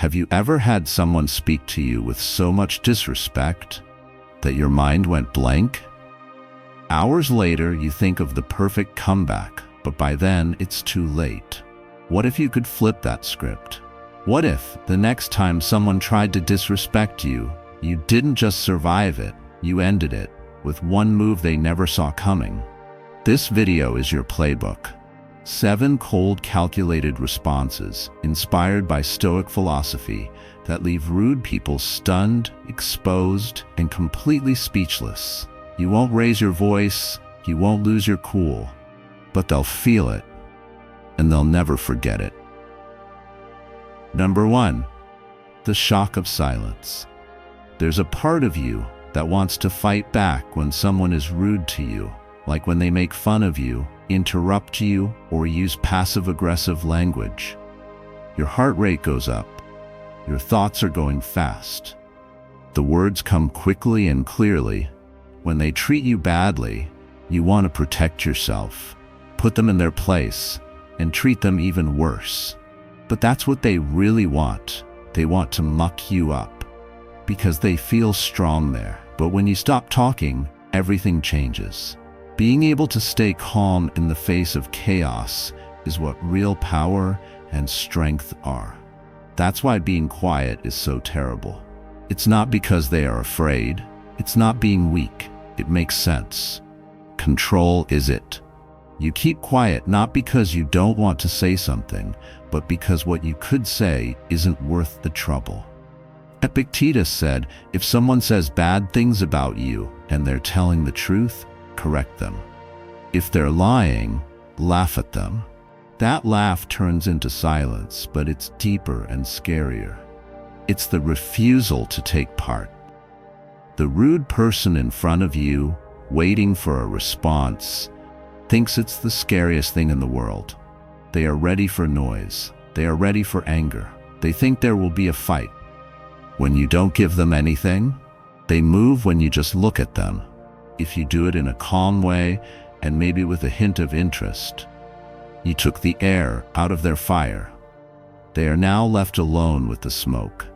Have you ever had someone speak to you with so much disrespect that your mind went blank? Hours later, you think of the perfect comeback, but by then it's too late. What if you could flip that script? What if, the next time someone tried to disrespect you, you didn't just survive it, you ended it with one move they never saw coming? This video is your playbook. 7 cold, calculated responses inspired by Stoic philosophy that leave rude people stunned, exposed, and completely speechless. You won't raise your voice, you won't lose your cool, but they'll feel it, and they'll never forget it. Number 1, the shock of silence. There's a part of you that wants to fight back when someone is rude to you, like when they make fun of you, interrupt you, or use passive-aggressive language. Your heart rate goes up. Your thoughts are going fast. The words come quickly and clearly. When they treat you badly, you want to protect yourself, put them in their place, and treat them even worse. But that's what they really want. They want to muck you up, because they feel strong there. But when you stop talking, everything changes. Being able to stay calm in the face of chaos is what real power and strength are. That's why being quiet is so terrible. It's not because they are afraid. It's not being weak. It makes sense. Control is it. You keep quiet not because you don't want to say something, but because what you could say isn't worth the trouble. Epictetus said, if someone says bad things about you and they're telling the truth, correct them. If they're lying, laugh at them. That laugh turns into silence, but it's deeper and scarier. It's the refusal to take part. The rude person in front of you, waiting for a response, thinks it's the scariest thing in the world. They are ready for noise. They are ready for anger. They think there will be a fight. When you don't give them anything, they move when you just look at them. If you do it in a calm way and maybe with a hint of interest, you took the air out of their fire. They are now left alone with the smoke.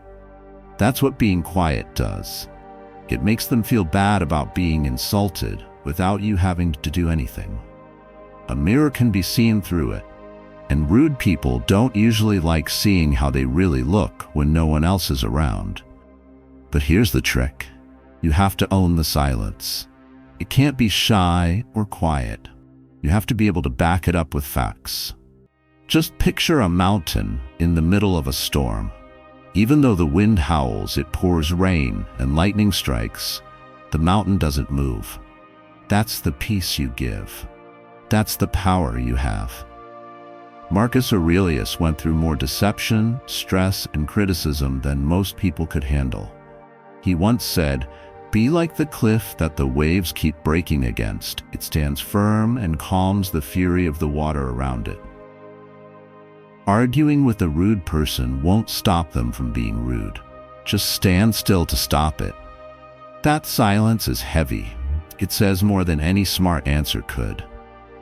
That's what being quiet does. It makes them feel bad about being insulted without you having to do anything. A mirror can be seen through it, and rude people don't usually like seeing how they really look when no one else is around. But here's the trick. You have to own the silence. It can't be shy or quiet. You have to be able to back it up with facts. Just picture a mountain in the middle of a storm. Even though the wind howls, it pours rain, and lightning strikes, the mountain doesn't move. That's the peace you give. That's the power you have. Marcus Aurelius went through more deception, stress, and criticism than most people could handle. He once said, "Be like the cliff that the waves keep breaking against. It stands firm and calms the fury of the water around it." Arguing with a rude person won't stop them from being rude. Just stand still to stop it. That silence is heavy. It says more than any smart answer could.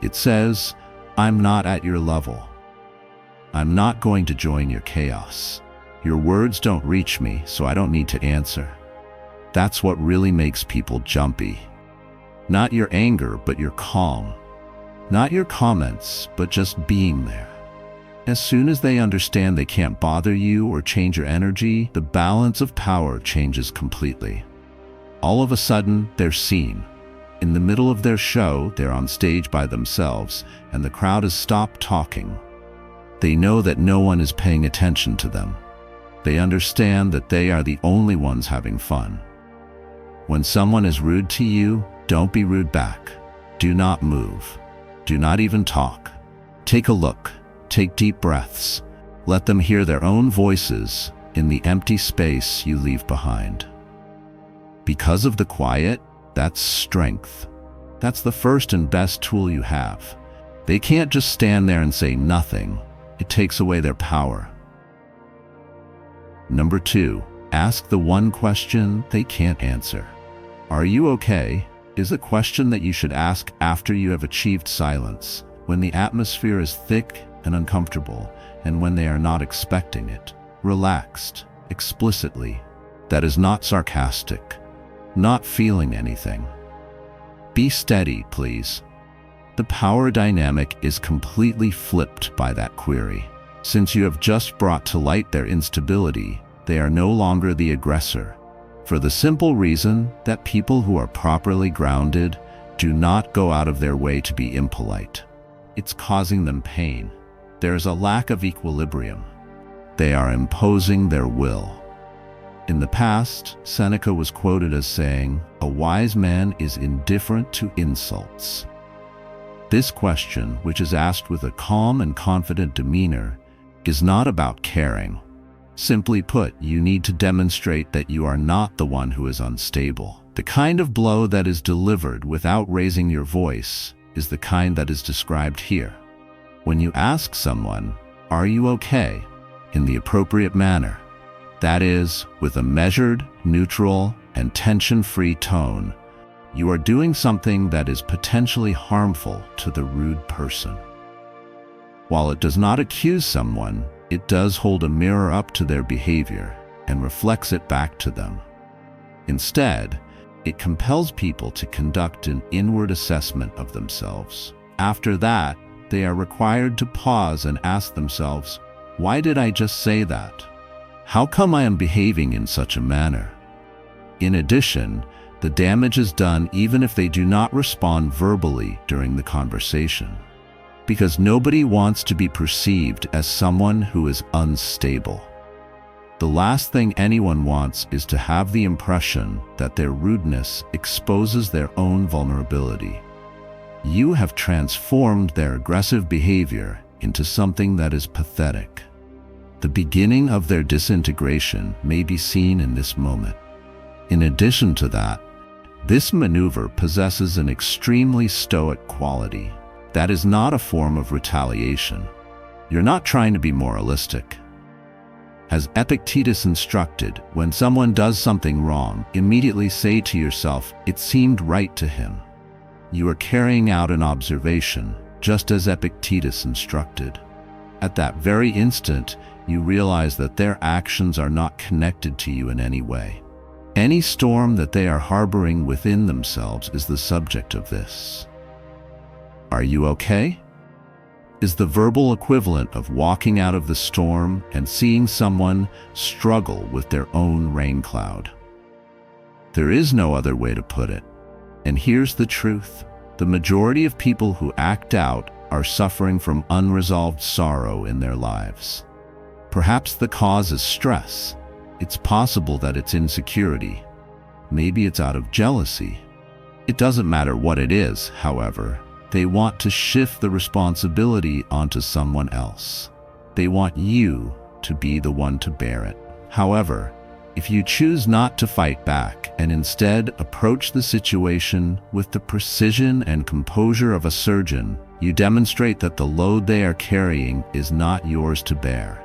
It says, I'm not at your level. I'm not going to join your chaos. Your words don't reach me, so I don't need to answer. That's what really makes people jumpy. Not your anger, but your calm. Not your comments, but just being there. As soon as they understand they can't bother you or change your energy, the balance of power changes completely. All of a sudden, they're seen. In the middle of their show, they're on stage by themselves, and the crowd has stopped talking. They know that no one is paying attention to them. They understand that they are the only ones having fun. When someone is rude to you, don't be rude back. Do not move. Do not even talk. Take a look. Take deep breaths. Let them hear their own voices in the empty space you leave behind. Because of the quiet, that's strength. That's the first and best tool you have. They can't just stand there and say nothing. It takes away their power. Number 2, ask the one question they can't answer. Are you okay? Is a question that you should ask after you have achieved silence, when the atmosphere is thick and uncomfortable, and when they are not expecting it. relaxed, explicitly. That is not sarcastic, not feeling anything. Be steady, please. The power dynamic is completely flipped by that query. Since you have just brought to light their instability, they are no longer the aggressor, for the simple reason that people who are properly grounded do not go out of their way to be impolite. It's causing them pain. There is a lack of equilibrium. They are imposing their will. In the past, Seneca was quoted as saying, "A wise man is indifferent to insults." This question, which is asked with a calm and confident demeanor, is not about caring. Simply put, you need to demonstrate that you are not the one who is unstable. The kind of blow that is delivered without raising your voice is the kind that is described here. When you ask someone, "Are you okay?" in the appropriate manner, that is, with a measured, neutral, and tension-free tone, you are doing something that is potentially harmful to the rude person. While it does not accuse someone, it does hold a mirror up to their behavior and reflects it back to them. Instead, it compels people to conduct an inward assessment of themselves. After that, they are required to pause and ask themselves, "Why did I just say that? How come I am behaving in such a manner?" In addition, the damage is done even if they do not respond verbally during the conversation, because nobody wants to be perceived as someone who is unstable. The last thing anyone wants is to have the impression that their rudeness exposes their own vulnerability. You have transformed their aggressive behavior into something that is pathetic. The beginning of their disintegration may be seen in this moment. In addition to that, this maneuver possesses an extremely stoic quality. That is not a form of retaliation. You're not trying to be moralistic. As Epictetus instructed, when someone does something wrong, immediately say to yourself, "It seemed right to him." You are carrying out an observation, just as Epictetus instructed. At that very instant, you realize that their actions are not connected to you in any way. Any storm that they are harboring within themselves is the subject of this. "Are you okay?" is the verbal equivalent of walking out of the storm and seeing someone struggle with their own rain cloud. There is no other way to put it. And here's the truth. The majority of people who act out are suffering from unresolved sorrow in their lives. Perhaps the cause is stress. It's possible that it's insecurity. Maybe it's out of jealousy. It doesn't matter what it is, however. They want to shift the responsibility onto someone else. They want you to be the one to bear it. However, if you choose not to fight back and instead approach the situation with the precision and composure of a surgeon, you demonstrate that the load they are carrying is not yours to bear.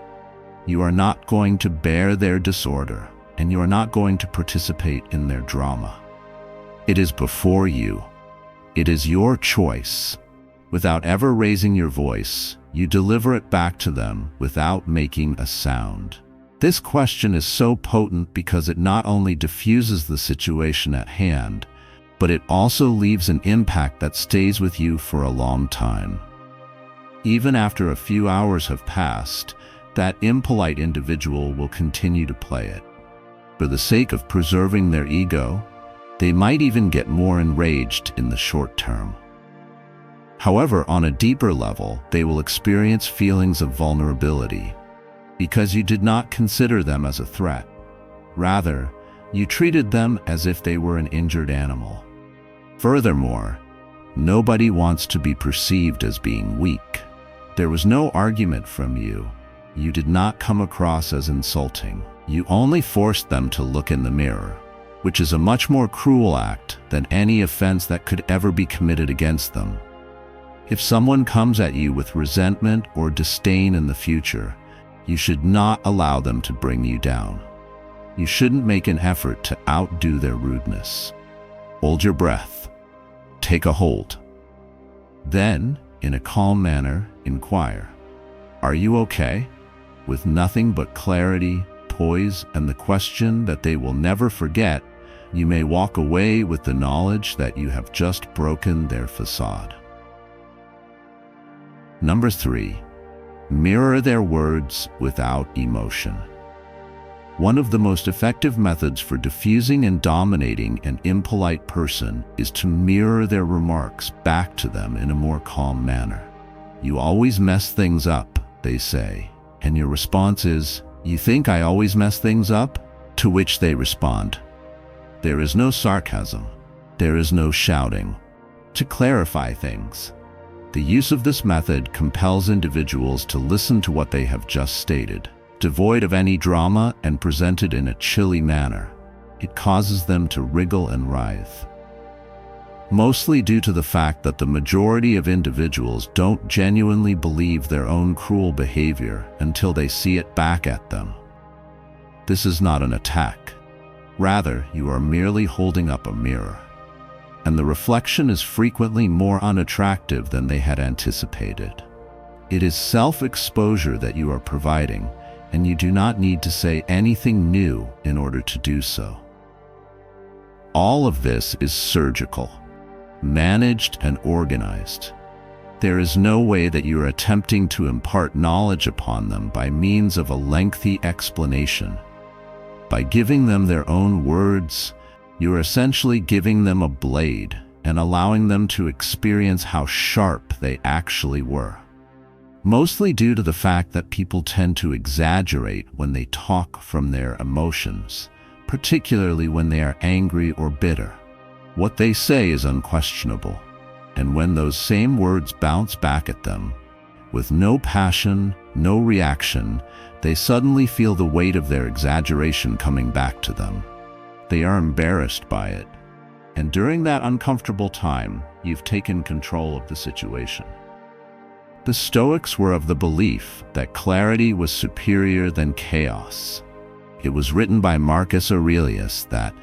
You are not going to bear their disorder, and you are not going to participate in their drama. It is before you. It is your choice. Without ever raising your voice, you deliver it back to them without making a sound. This question is so potent because it not only diffuses the situation at hand, but it also leaves an impact that stays with you for a long time. Even after a few hours have passed, that impolite individual will continue to play it. For the sake of preserving their ego, they might even get more enraged in the short term. However, on a deeper level, they will experience feelings of vulnerability because you did not consider them as a threat. Rather, you treated them as if they were an injured animal. Furthermore, nobody wants to be perceived as being weak. There was no argument from you. You did not come across as insulting. You only forced them to look in the mirror, which is a much more cruel act than any offense that could ever be committed against them. If someone comes at you with resentment or disdain in the future, you should not allow them to bring you down. You shouldn't make an effort to outdo their rudeness. Hold your breath. Take a hold. Then, in a calm manner, inquire, "Are you okay?" with nothing but clarity, poise, and the question that they will never forget, you may walk away with the knowledge that you have just broken their facade. Number 3, mirror their words without emotion. One of the most effective methods for diffusing and dominating an impolite person is to mirror their remarks back to them in a more calm manner. "You always mess things up," they say, and your response is, "You think I always mess things up?" To which they respond, "There is no sarcasm. There is no shouting." To clarify things, the use of this method compels individuals to listen to what they have just stated, devoid of any drama and presented in a chilly manner. It causes them to wriggle and writhe. Mostly due to the fact that the majority of individuals don't genuinely believe their own cruel behavior until they see it back at them. This is not an attack. Rather, you are merely holding up a mirror, and the reflection is frequently more unattractive than they had anticipated. It is self-exposure that you are providing, and you do not need to say anything new in order to do so. All of this is surgical, managed and organized. There is no way that you are attempting to impart knowledge upon them by means of a lengthy explanation. By giving them their own words, you are essentially giving them a blade and allowing them to experience how sharp they actually were. Mostly due to the fact that people tend to exaggerate when they talk from their emotions, particularly when they are angry or bitter. What they say is unquestionable, and when those same words bounce back at them, with no passion, no reaction, they suddenly feel the weight of their exaggeration coming back to them. They are embarrassed by it, and during that uncomfortable time, you've taken control of the situation. The Stoics were of the belief that clarity was superior than chaos. It was written by Marcus Aurelius that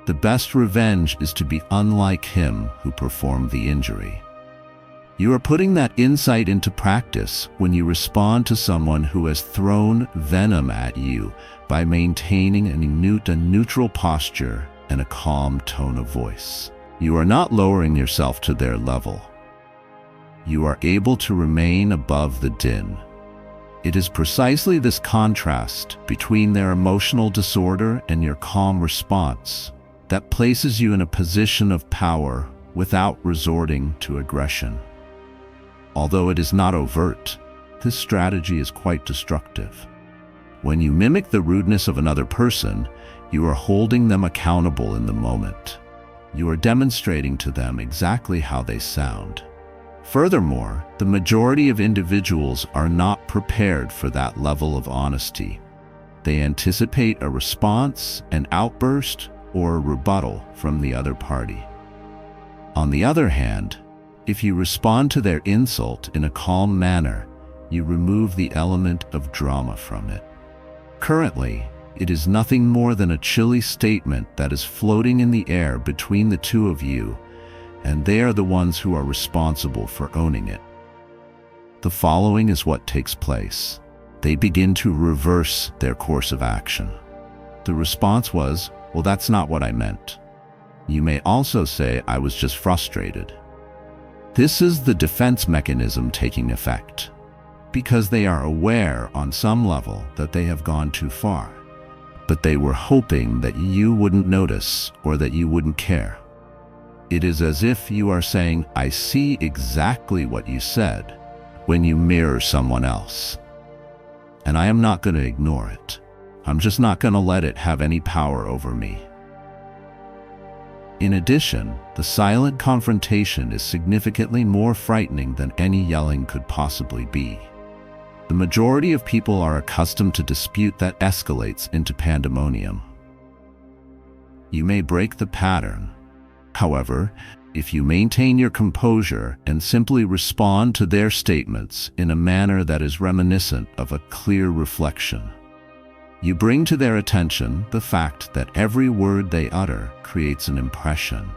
the best revenge is to be unlike him who performed the injury. You are putting that insight into practice when you respond to someone who has thrown venom at you by maintaining a neutral posture and a calm tone of voice. You are not lowering yourself to their level. You are able to remain above the din. It is precisely this contrast between their emotional disorder and your calm response that places you in a position of power without resorting to aggression. Although it is not overt, this strategy is quite destructive. When you mimic the rudeness of another person, you are holding them accountable in the moment. You are demonstrating to them exactly how they sound. Furthermore, the majority of individuals are not prepared for that level of honesty. They anticipate a response, an outburst, or a rebuttal from the other party. On the other hand, if you respond to their insult in a calm manner, you remove the element of drama from it. Currently, it is nothing more than a chilly statement that is floating in the air between the two of you, and they are the ones who are responsible for owning it. The following is what takes place. They begin to reverse their course of action. The response was, "Well, that's not what I meant." You may also say, "I was just frustrated." This is the defense mechanism taking effect, because they are aware on some level that they have gone too far, but they were hoping that you wouldn't notice or that you wouldn't care. It is as if you are saying, "I see exactly what you said," when you mirror someone else. And I am not going to ignore it. I'm just not going to let it have any power over me. In addition, the silent confrontation is significantly more frightening than any yelling could possibly be. The majority of people are accustomed to dispute that escalates into pandemonium. You may break the pattern. However, if you maintain your composure and simply respond to their statements in a manner that is reminiscent of a clear reflection, you bring to their attention the fact that every word they utter creates an impression,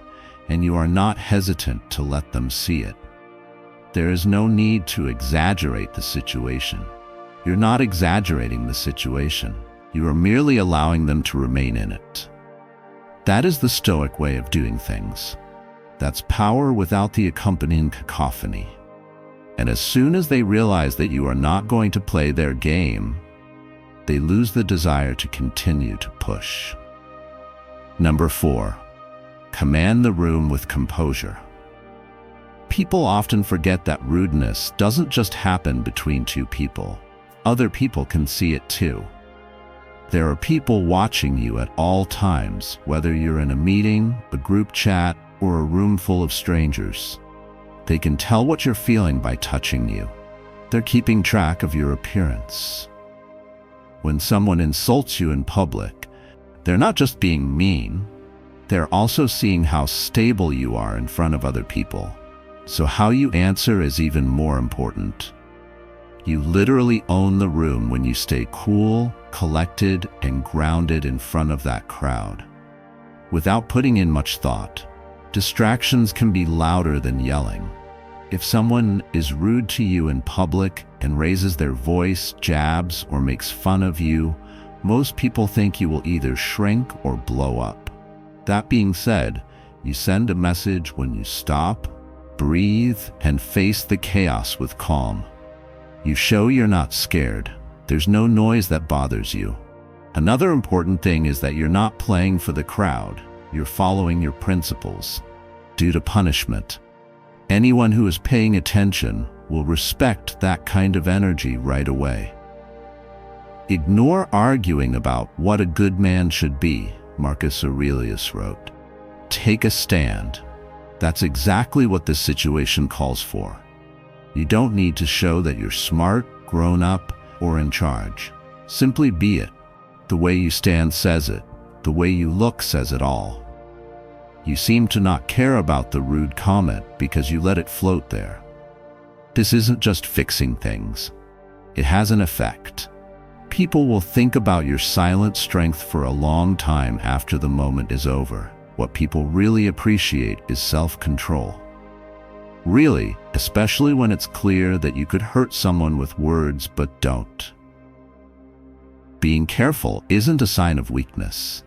and you are not hesitant to let them see it. There is no need to exaggerate the situation. You're not exaggerating the situation. You are merely allowing them to remain in it. That is the Stoic way of doing things. That's power without the accompanying cacophony. And as soon as they realize that you are not going to play their game, they lose the desire to continue to push. Number 4, command the room with composure. People often forget that rudeness doesn't just happen between two people. Other people can see it too. There are people watching you at all times, whether you're in a meeting, a group chat, or a room full of strangers. They can tell what you're feeling by touching you. They're keeping track of your appearance. When someone insults you in public, they're not just being mean, they're also seeing how stable you are in front of other people. So how you answer is even more important. You literally own the room when you stay cool, collected, and grounded in front of that crowd. Without putting in much thought, distractions can be louder than yelling. If someone is rude to you in public and raises their voice, jabs, or makes fun of you, most people think you will either shrink or blow up. That being said, you send a message when you stop, breathe, and face the chaos with calm. You show you're not scared. There's no noise that bothers you. Another important thing is that you're not playing for the crowd. You're following your principles. Due to punishment, anyone who is paying attention will respect that kind of energy right away. Ignore arguing about what a good man should be, Marcus Aurelius wrote. Take a stand. That's exactly what this situation calls for. You don't need to show that you're smart, grown up, or in charge. Simply be it. The way you stand says it. The way you look says it all. You seem to not care about the rude comment because you let it float there. This isn't just fixing things. It has an effect. People will think about your silent strength for a long time after the moment is over. What people really appreciate is self-control. Really, especially when it's clear that you could hurt someone with words but don't. Being careful isn't a sign of weakness.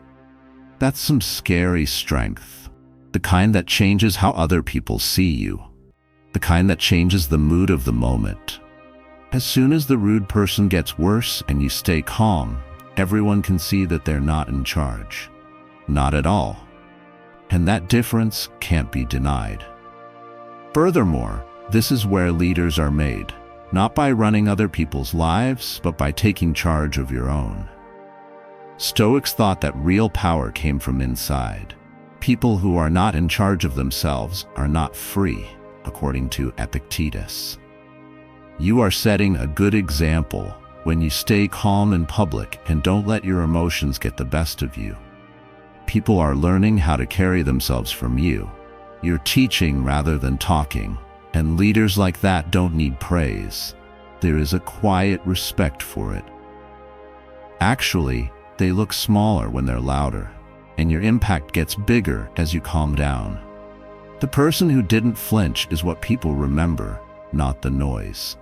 That's some scary strength. The kind that changes how other people see you. The kind that changes the mood of the moment. As soon as the rude person gets worse and you stay calm, everyone can see that they're not in charge. Not at all. And that difference can't be denied. Furthermore, this is where leaders are made, not by running other people's lives, but by taking charge of your own. Stoics thought that real power came from inside. People who are not in charge of themselves are not free, according to Epictetus. You are setting a good example when you stay calm in public and don't let your emotions get the best of you. People are learning how to carry themselves from you. You're teaching rather than talking, and leaders like that don't need praise. There is a quiet respect for it. Actually, they look smaller when they're louder, and your impact gets bigger as you calm down. The person who didn't flinch is what people remember, not the noise.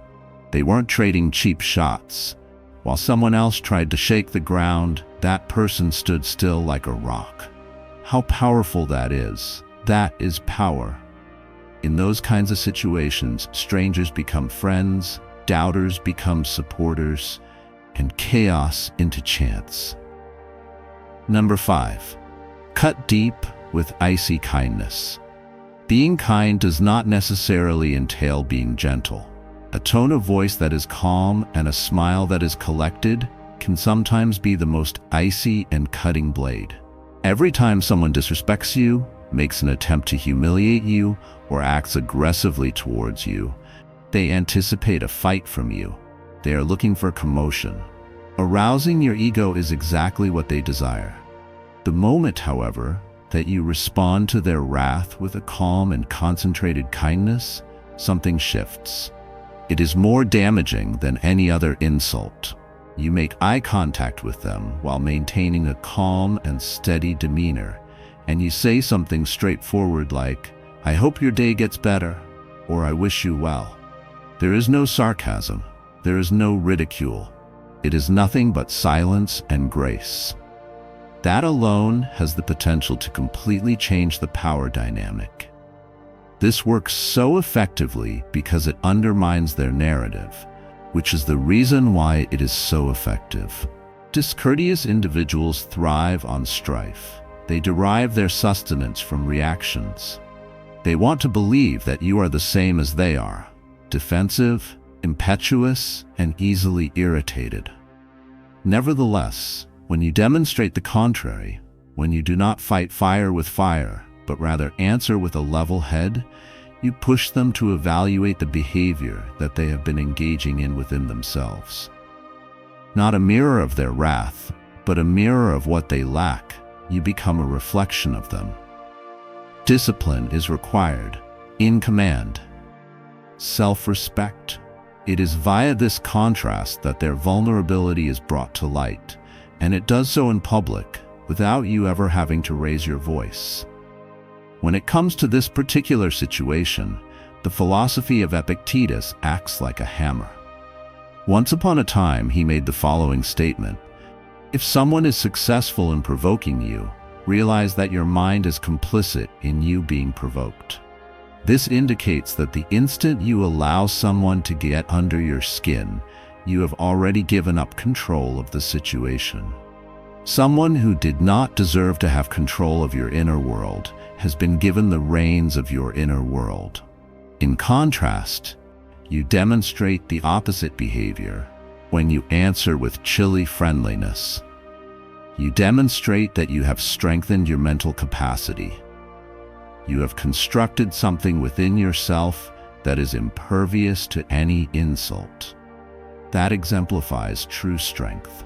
They weren't trading cheap shots. While someone else tried to shake the ground, that person stood still like a rock. How powerful that is. That is power. In those kinds of situations, strangers become friends, doubters become supporters, and chaos into chance. Number 5. Cut deep with icy kindness. Being kind does not necessarily entail being gentle. A tone of voice that is calm and a smile that is collected can sometimes be the most icy and cutting blade. Every time someone disrespects you, makes an attempt to humiliate you, or acts aggressively towards you, they anticipate a fight from you. They are looking for commotion. Arousing your ego is exactly what they desire. The moment, however, that you respond to their wrath with a calm and concentrated kindness, something shifts. It is more damaging than any other insult. You make eye contact with them while maintaining a calm and steady demeanor, and you say something straightforward like, "I hope your day gets better," or "I wish you well." There is no sarcasm. There is no ridicule. It is nothing but silence and grace. That alone has the potential to completely change the power dynamic. This works so effectively because it undermines their narrative, which is the reason why it is so effective. Discourteous individuals thrive on strife. They derive their sustenance from reactions. They want to believe that you are the same as they are, defensive, impetuous, and easily irritated. Nevertheless, when you demonstrate the contrary, when you do not fight fire with fire, but rather answer with a level head, you push them to evaluate the behavior that they have been engaging in within themselves. Not a mirror of their wrath, but a mirror of what they lack. You become a reflection of them. Discipline is required, in command. Self-respect. It is via this contrast that their vulnerability is brought to light, and it does so in public, without you ever having to raise your voice. When it comes to this particular situation, the philosophy of Epictetus acts like a hammer. Once upon a time, he made the following statement: if someone is successful in provoking you, realize that your mind is complicit in you being provoked. This indicates that the instant you allow someone to get under your skin, you have already given up control of the situation. Someone who did not deserve to have control of your inner world has been given the reins of your inner world. In contrast, you demonstrate the opposite behavior when you answer with chilly friendliness. You demonstrate that you have strengthened your mental capacity. You have constructed something within yourself that is impervious to any insult. That exemplifies true strength.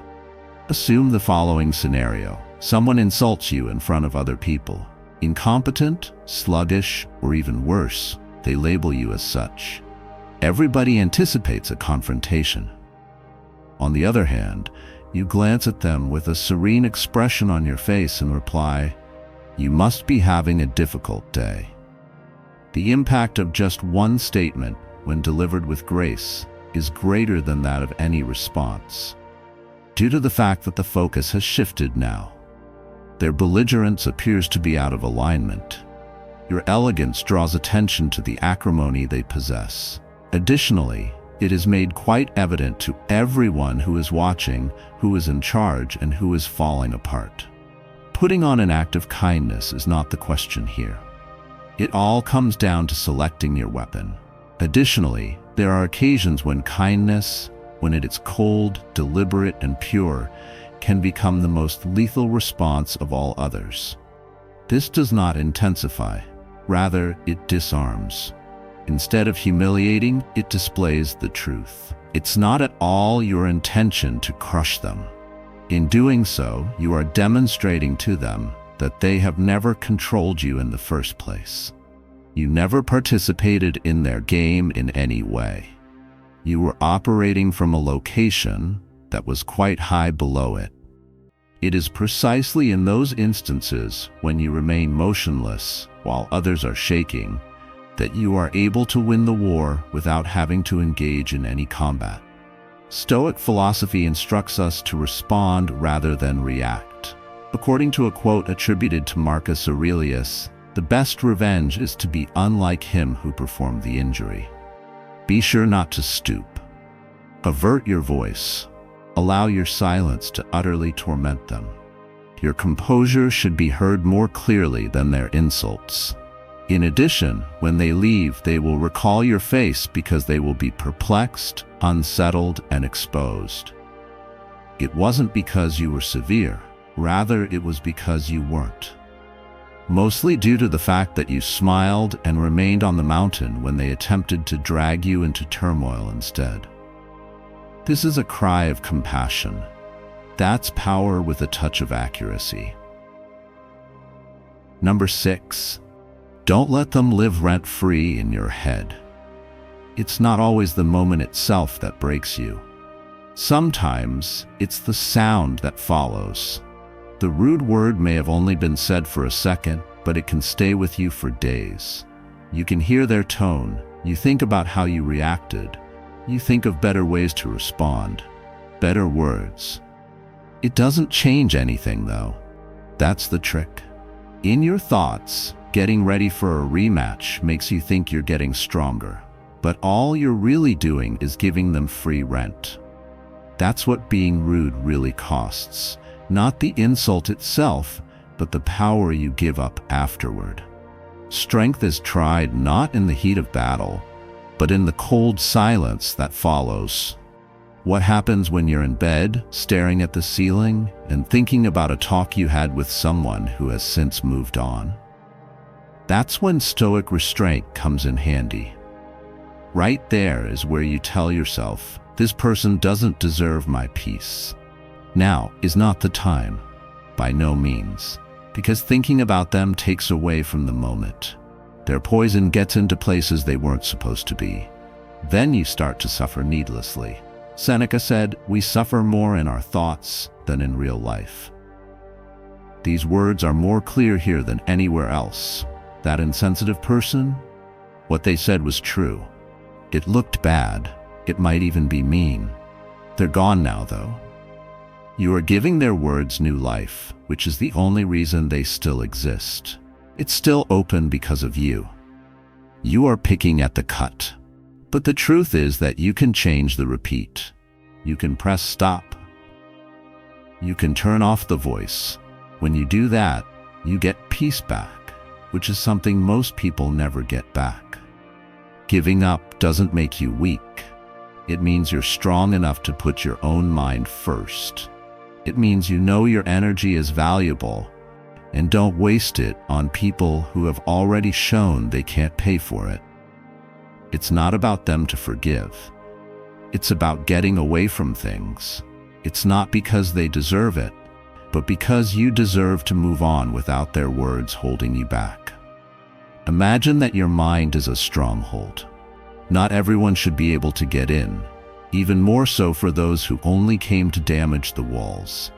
Assume the following scenario. Someone insults you in front of other people. Incompetent, sluggish, or even worse, they label you as such. Everybody anticipates a confrontation. On the other hand, you glance at them with a serene expression on your face and reply, "You must be having a difficult day." The impact of just one statement, when delivered with grace, is greater than that of any response, due to the fact that the focus has shifted now. Their belligerence appears to be out of alignment. Your elegance draws attention to the acrimony they possess. Additionally, it is made quite evident to everyone who is watching, who is in charge, and who is falling apart. Putting on an act of kindness is not the question here. It all comes down to selecting your weapon. Additionally, there are occasions when kindness, when it is cold, deliberate, and pure, can become the most lethal response of all others. This does not intensify, rather it disarms. Instead of humiliating, it displays the truth. It's not at all your intention to crush them. In doing so, you are demonstrating to them that they have never controlled you in the first place. You never participated in their game in any way. You were operating from a location that was quite high below it. It is precisely in those instances when you remain motionless while others are shaking that you are able to win the war without having to engage in any combat. Stoic philosophy instructs us to respond rather than react. According to a quote attributed to Marcus Aurelius, the best revenge is to be unlike him who performed the injury. Be sure not to stoop. Avert your voice. Allow your silence to utterly torment them. Your composure should be heard more clearly than their insults. In addition, when they leave, they will recall your face because they will be perplexed, unsettled, and exposed. It wasn't because you were severe, rather it was because you weren't. Mostly due to the fact that you smiled and remained on the mountain when they attempted to drag you into turmoil instead. This is a cry of compassion. That's power with a touch of accuracy. Number 6. Don't let them live rent-free in your head. It's not always the moment itself that breaks you. Sometimes it's the sound that follows. The rude word may have only been said for a second, but it can stay with you for days. You can hear their tone, you think about how you reacted, You think of better ways to respond, better words. It doesn't change anything, though. That's the trick. In your thoughts, getting ready for a rematch makes you think you're getting stronger, but all you're really doing is giving them free rent. That's what being rude really costs. Not the insult itself, but the power you give up afterward. Strength is tried not in the heat of battle, but in the cold silence that follows. What happens when you're in bed, staring at the ceiling, and thinking about a talk you had with someone who has since moved on? That's when Stoic restraint comes in handy. Right there is where you tell yourself, this person doesn't deserve my peace. Now is not the time, by no means, because thinking about them takes away from the moment. Their poison gets into places they weren't supposed to be. Then you start to suffer needlessly. Seneca said, "We suffer more in our thoughts than in real life." These words are more clear here than anywhere else. That insensitive person, what they said was true. It looked bad. It might even be mean. They're gone now, though. You are giving their words new life, which is the only reason they still exist. It's still open because of you. You are picking at the cut. But the truth is that you can change the repeat. You can press stop. You can turn off the voice. When you do that, you get peace back, which is something most people never get back. Giving up doesn't make you weak. It means you're strong enough to put your own mind first. It means you know your energy is valuable and don't waste it on people who have already shown they can't pay for it. It's not about them to forgive. It's about getting away from things. It's not because they deserve it, but because you deserve to move on without their words holding you back. Imagine that your mind is a stronghold. Not everyone should be able to get in, even more so for those who only came to damage the walls.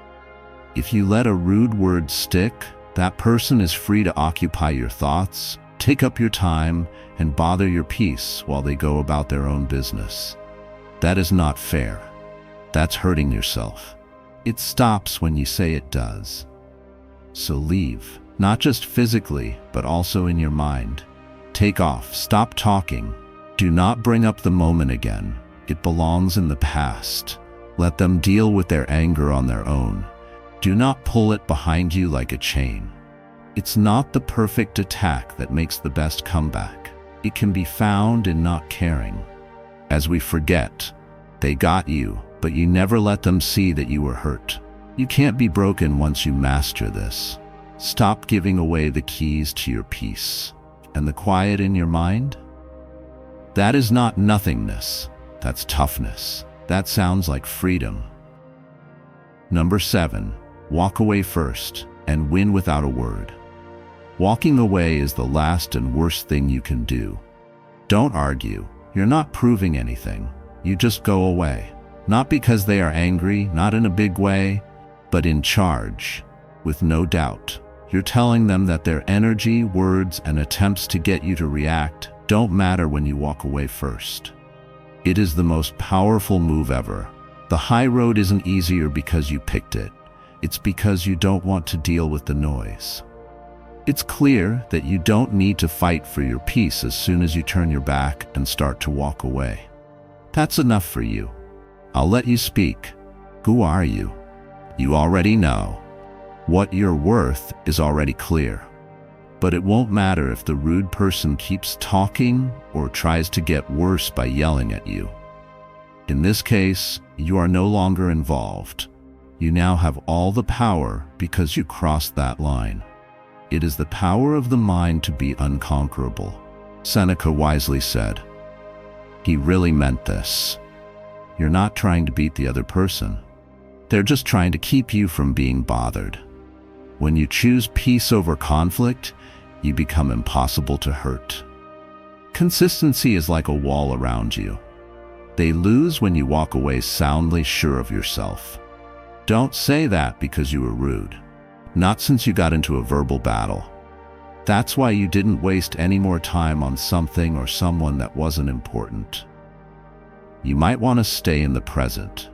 If you let a rude word stick, that person is free to occupy your thoughts, take up your time, and bother your peace while they go about their own business. That is not fair. That's hurting yourself. It stops when you say it does. So leave, not just physically, but also in your mind. Take off, stop talking. Do not bring up the moment again. It belongs in the past. Let them deal with their anger on their own. Do not pull it behind you like a chain. It's not the perfect attack that makes the best comeback. It can be found in not caring. As we forget, they got you, but you never let them see that you were hurt. You can't be broken once you master this. Stop giving away the keys to your peace. And the quiet in your mind? That is not nothingness. That's toughness. That sounds like freedom. Number 7, walk away first and win without a word. Walking away is the last and worst thing you can do. Don't argue. You're not proving anything. You just go away. Not because they are angry, not in a big way, but in charge, with no doubt. You're telling them that their energy, words, and attempts to get you to react don't matter when you walk away first. It is the most powerful move ever. The high road isn't easier because you picked it. It's because you don't want to deal with the noise. It's clear that you don't need to fight for your peace as soon as you turn your back and start to walk away. That's enough for you. I'll let you speak. Who are you? You already know. What you're worth is already clear. But it won't matter if the rude person keeps talking or tries to get worse by yelling at you. In this case, you are no longer involved. You now have all the power because you crossed that line. It is the power of the mind to be unconquerable. Seneca wisely said. He really meant this. You're not trying to beat the other person. They're just trying to keep you from being bothered. When you choose peace over conflict, you become impossible to hurt. Consistency is like a wall around you. They lose when you walk away soundly sure of yourself. Don't say that because you were rude. Not since you got into a verbal battle. That's why you didn't waste any more time on something or someone that wasn't important. you might want to stay in the present,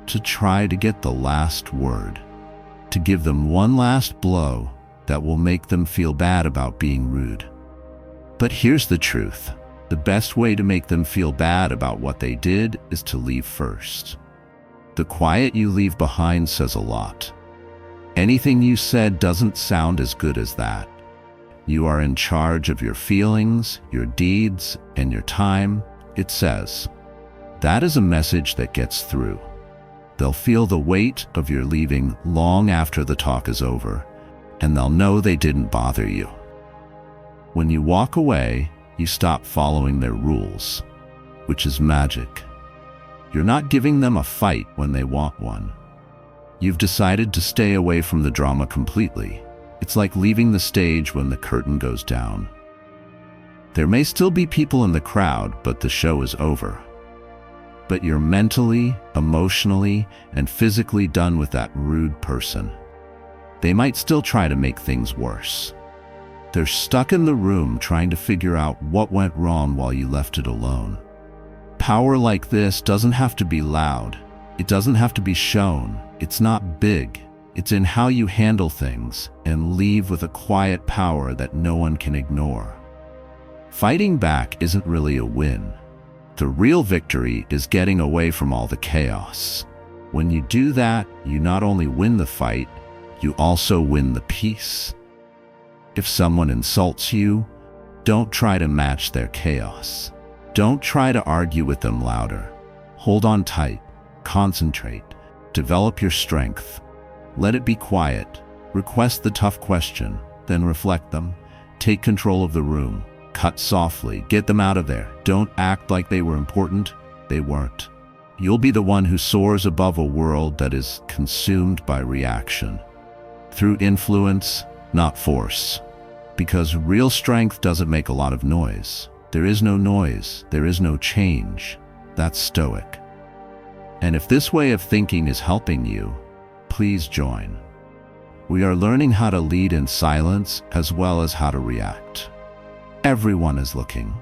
to try to get the last word, to give them one last blow that will make them feel bad about being rude. But here's the truth. The best way to make them feel bad about what they did is to leave first. The quiet you leave behind says a lot. Anything you said doesn't sound as good as that. You are in charge of your feelings, your deeds, and your time, it says. That is a message that gets through. They'll feel the weight of your leaving long after the talk is over, and they'll know they didn't bother you. When you walk away, you stop following their rules, which is magic. You're not giving them a fight when they want one. You've decided to stay away from the drama completely. It's like leaving the stage when the curtain goes down. There may still be people in the crowd, but the show is over. But you're mentally, emotionally, and physically done with that rude person. They might still try to make things worse. They're stuck in the room trying to figure out what went wrong while you left it alone. Power like this doesn't have to be loud. It doesn't have to be shown. It's not big. It's in how you handle things and leave with a quiet power that no one can ignore. Fighting back isn't really a win. The real victory is getting away from all the chaos. When you do that, you not only win the fight, you also win the peace. If someone insults you, don't try to match their chaos. Don't try to argue with them louder. Hold on tight, concentrate, develop your strength. Let it be quiet. Request the tough question, then reflect them. Take control of the room. Cut softly. Get them out of there. Don't act like they were important. They weren't. You'll be the one who soars above a world that is consumed by reaction. Through influence, not force. Because real strength doesn't make a lot of noise. There is no noise. There is no change. That's Stoic. And if this way of thinking is helping you, please join. We are learning how to lead in silence as well as how to react. Everyone is looking.